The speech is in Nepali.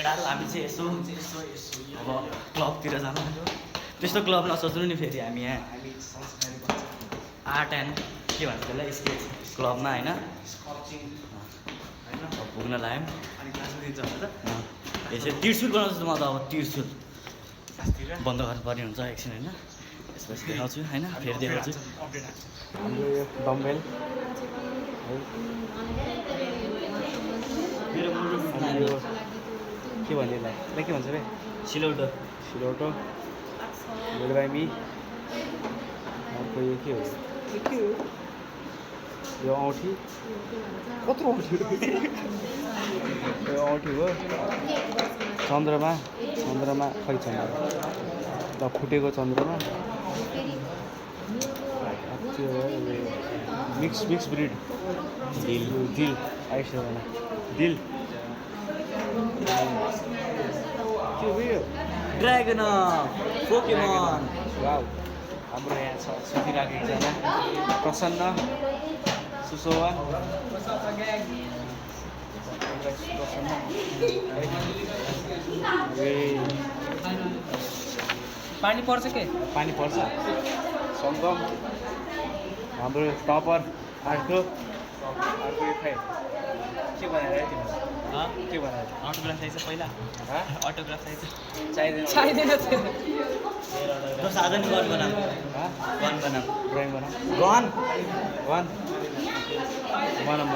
केटाहरू हामी चाहिँ यसो अब क्लबतिर जानु त्यस्तो क्लब नसोच्नु नि फेरि हामी यहाँ आर्ट एन्ड के भन्छ त्यसलाई स्केच क्लबमा होइन पुग्न लाग्यौँ यसरी त्रिशुल बनाउँछु म त अब त्रिशुल बन्द गर्नुपर्ने हुन्छ एकछिन होइन यसपछि देखाउँछु होइन फेरि देखाउँछु हाम्रो यो डम्बेल मेरो यो के भन्ने यसलाई के भन्छ रे सिलौटो सिलौटो बेलबामी अर्को यो के हो यो औँठी कत्रो औँठी यो औँठी हो चन्द्रमा खै चन्द्रमा ल फुटेको चन्द्रमा त्यो मिक्स ब्रिड दिल आइसकेन दिल के हो यो ड्रागन पोकेमन वाउ हाम्रो यहाँ छ सुतिरहेको एकजना प्रसन्न सुशोभा पानी पर्छ के पानी पर्छ सङ्गम हाम्रो टपर अर्को यो खै के बनाएर तिम्रो के बनाएर अटोग्राफ चाहिन्छ पहिला अटोग्राफ चाहिन्छ चाहिँदैन साधन गन बनाऊ ड्रइङ बनाऊ गन बनाऊ